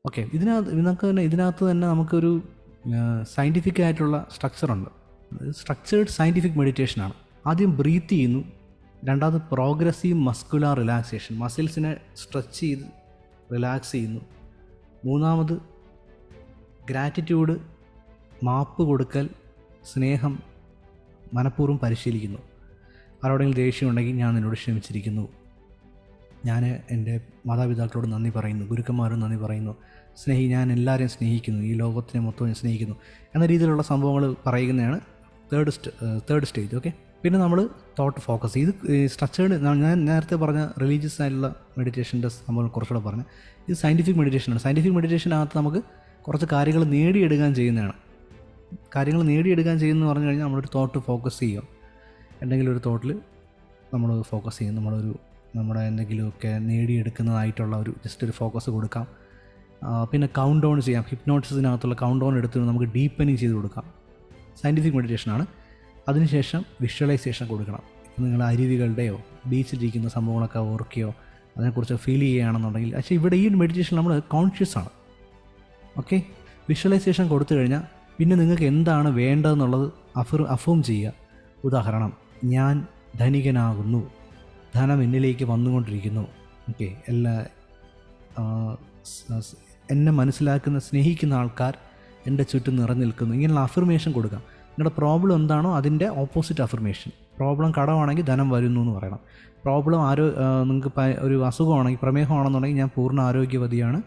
Okay, ഇതിനകത്ത് തന്നെ നമുക്കൊരു സയൻറ്റിഫിക് ആയിട്ടുള്ള സ്ട്രക്ചറുണ്ട്. Structured scientific മെഡിറ്റേഷനാണ്. ആദ്യം ബ്രീത്ത് ചെയ്യുന്നു, രണ്ടാമത് പ്രോഗ്രസീവ് മസ്കുലാർ റിലാക്സേഷൻ, മസിൽസിനെ സ്ട്രെച്ച് ചെയ്ത് റിലാക്സ് ചെയ്യുന്നു, മൂന്നാമത് ഗ്രാറ്റിറ്റ്യൂഡ്, മാപ്പ് കൊടുക്കൽ, സ്നേഹം മനഃപൂർവ്വം പരിശീലിക്കുന്നു. ആരോടെങ്കിലും ദേഷ്യം ഉണ്ടെങ്കിൽ ഞാൻ നിന്നോട് ക്ഷമിച്ചിരിക്കുന്നു, ഞാൻ എൻ്റെ മാതാപിതാക്കളോട് നന്ദി പറയുന്നു, ഗുരുക്കന്മാരോട് നന്ദി പറയുന്നു, ഞാൻ എല്ലാവരെയും സ്നേഹിക്കുന്നു, ഈ ലോകത്തിനെ മൊത്തം ഞാൻ സ്നേഹിക്കുന്നു എന്ന രീതിയിലുള്ള സംഭവങ്ങൾ പറയുന്നതാണ് തേർഡ് സ്റ്റേജ്. ഓക്കെ, പിന്നെ നമ്മൾ തോട്ട് ഫോക്കസ്. ഇത് സ്ട്രക്ചേർഡ്, ഞാൻ നേരത്തെ പറഞ്ഞ റിലീജിയസ് ആയിട്ടുള്ള മെഡിറ്റേഷൻ്റെ സംഭവം കുറച്ചുകൂടെ പറഞ്ഞു. ഇത് സയൻറ്റിഫിക് മെഡിറ്റേഷനാണ്. സയൻറ്റിഫിക് മെഡിറ്റേഷനകത്ത് നമുക്ക് കുറച്ച് കാര്യങ്ങൾ നേടിയെടുക്കാൻ ചെയ്യുന്നതാണ്. കാര്യങ്ങൾ നേടിയെടുക്കാൻ ചെയ്യുന്നതെന്ന് പറഞ്ഞു കഴിഞ്ഞാൽ നമ്മളൊരു തോട്ട് ഫോക്കസ് ചെയ്യും. എന്തെങ്കിലും ഒരു തോട്ടിൽ നമ്മൾ ഫോക്കസ് ചെയ്യും, നമ്മുടെ എന്തെങ്കിലുമൊക്കെ നേടിയെടുക്കുന്നതായിട്ടുള്ള ജസ്റ്റ് ഒരു ഫോക്കസ് കൊടുക്കാം. പിന്നെ കൗണ്ട് ഡൗൺ ചെയ്യാം. ഹിപ്നോട്ടിസിനകത്തുള്ള കൗണ്ട് ഡൗൺ എടുത്ത് നമുക്ക് ഡീപ്പനിങ് ചെയ്ത് കൊടുക്കാം. സയൻറ്റിഫിക് മെഡിറ്റേഷനാണ്. അതിനുശേഷം വിഷ്വലൈസേഷൻ കൊടുക്കണം. നിങ്ങൾ അരുവികളുടെയോ ബീച്ചിലിരിക്കുന്ന സംഭവങ്ങളൊക്കെ ഓർക്കുകയോ അതിനെക്കുറിച്ച് ഫീൽ ചെയ്യുകയാണെന്നുണ്ടെങ്കിൽ, പക്ഷേ ഇവിടെ ഈ മെഡിറ്റേഷൻ നമ്മൾ കോൺഷ്യസ് ആണ്. ഓക്കെ, വിഷ്വലൈസേഷൻ കൊടുത്തു കഴിഞ്ഞാൽ പിന്നെ നിങ്ങൾക്ക് എന്താണ് വേണ്ടതെന്നുള്ളത് അഫേം ചെയ്യുക. ഉദാഹരണം, ഞാൻ ധനികനാകുന്നു, ധനം എന്നിലേക്ക് വന്നുകൊണ്ടിരിക്കുന്നു, ഓക്കെ, എന്നെ മനസ്സിലാക്കുന്ന സ്നേഹിക്കുന്ന ആൾക്കാർ എൻ്റെ ചുറ്റും നിറഞ്ഞു നിൽക്കുന്നു. ഇങ്ങനെയുള്ള അഫർമേഷൻ കൊടുക്കാം. നിങ്ങളുടെ പ്രോബ്ലം എന്താണോ അതിൻ്റെ ഓപ്പോസിറ്റ് അഫർമേഷൻ. പ്രോബ്ലം കടമാണെങ്കിൽ ധനം വരുന്നു എന്ന് പറയണം. പ്രോബ്ലം നിങ്ങൾക്ക് ഒരു അസുഖമാണെങ്കിൽ, പ്രമേഹമാണെന്നുണ്ടെങ്കിൽ ഞാൻ പൂർണ്ണ ആരോഗ്യവതിയാണ്,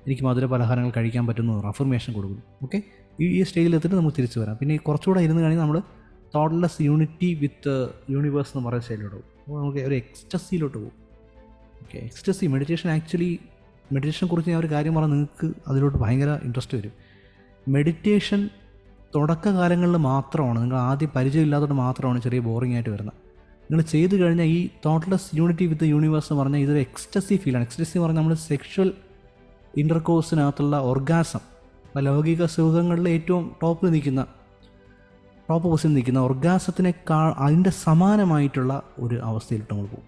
എനിക്ക് മധുര പലഹാരങ്ങൾ കഴിക്കാൻ പറ്റുന്നു എന്ന് അഫർമേഷൻ കൊടുക്കുന്നു. ഓക്കെ, ഈ സ്റ്റേജിലെത്തിയിട്ട് നമുക്ക് തിരിച്ചു വരാം. പിന്നെ കുറച്ചുകൂടെ ഇരുന്ന് കഴിഞ്ഞാൽ നമ്മൾ തോട്ട്ലെസ് യൂണിറ്റി വിത്ത് യൂണിവേഴ്സ് എന്ന് പറയുന്ന സ്റ്റേജിലോട്ട് പോകും. അപ്പോൾ നമുക്ക് ഒരു എക്സ്റ്റസിയിലോട്ട് പോകും. ഓക്കെ, എക്സ്റ്റസി മെഡിറ്റേഷനെ കുറിച്ച് ഞാൻ ഒരു കാര്യം പറഞ്ഞാൽ നിങ്ങൾക്ക് അതിലോട്ട് ഭയങ്കര ഇൻട്രസ്റ്റ് വരും. മെഡിറ്റേഷൻ തുടക്കകാലങ്ങളിൽ മാത്രമാണ്, നിങ്ങൾ ആദ്യം പരിചയമില്ലാത്തതുകൊണ്ട് മാത്രമാണ് ചെറിയ ബോറിംഗ് ആയിട്ട് വരുന്നത്. നിങ്ങൾ ചെയ്ത് കഴിഞ്ഞാൽ ഈ തോട്ട്ലെസ് യൂണിറ്റി വിത്ത് യൂണിവേഴ്സ് എന്ന് പറഞ്ഞാൽ ഇതൊരു എക്സ്റ്റസി ഫീലാണ്. എക്സ്റ്റസി എന്ന് പറഞ്ഞാൽ നമ്മൾ സെക്ഷൽ ഇൻ്റർകോഴ്സിനകത്തുള്ള ഓർഗാസം, ലൗകിക സുഖങ്ങളിൽ ഏറ്റവും ടോപ്പ് പൊസിഷനിൽ നിൽക്കുന്ന ഓർഗാസത്തിനേക്കാൾ അതിൻ്റെ സമാനമായിട്ടുള്ള ഒരു അവസ്ഥയിലോട്ട് നമ്മൾ പോകും.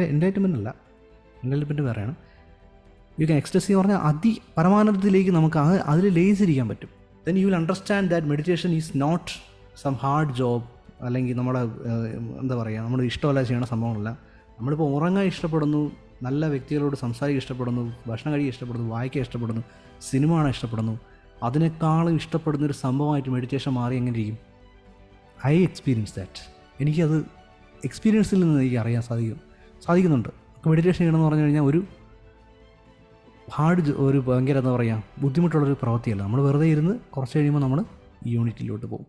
എൻ്റർടൈൻമെൻ്റ് അല്ല, എൻ്റർടൈൻമെൻറ്റ് വേറെയാണ്. യു ക്യാൻ എക്സ്റ്റസി എന്ന് പറഞ്ഞാൽ പരമാനന്ദത്തിലേക്ക് നമുക്ക് അതിൽ ലയിച്ചിരിക്കാൻ പറ്റും. Then you will understand that meditation is not some hard job, അല്ലെങ്കിൽ നമ്മുടെ നമ്മൾ ഇഷ്ടമല്ല ചെയ്യണ സംഭവങ്ങളല്ല. നമ്മളിപ്പോൾ ഉറങ്ങാൻ ഇഷ്ടപ്പെടുന്നു, നല്ല വ്യക്തികളോട് സംസാരിക്കാൻ ഇഷ്ടപ്പെടുന്നു, ഭക്ഷണം കഴിക്കാൻ ഇഷ്ടപ്പെടുന്നു, വായിക്കാൻ ഇഷ്ടപ്പെടുന്നു, സിനിമ കാണാൻ ഇഷ്ടപ്പെടുന്നു, അതിനേക്കാളും ഇഷ്ടപ്പെടുന്നൊരു സംഭവമായിട്ട് മെഡിറ്റേഷൻ മാറി എങ്ങനെ ഇരിക്കും? I experience that. എനിക്കത് എക്സ്പീരിയൻസിൽ നിന്ന് എനിക്ക് അറിയാൻ സാധിക്കുന്നുണ്ട്. മെഡിറ്റേഷൻ ചെയ്യണമെന്ന് പറഞ്ഞു കഴിഞ്ഞാൽ ഭയങ്കര ബുദ്ധിമുട്ടുള്ളൊരു പ്രവൃത്തിയല്ല. നമ്മൾ വെറുതെ ഇരുന്ന് കുറച്ച് കഴിയുമ്പോൾ നമ്മൾ ഈ യൂണിറ്റിലോട്ട് പോകും.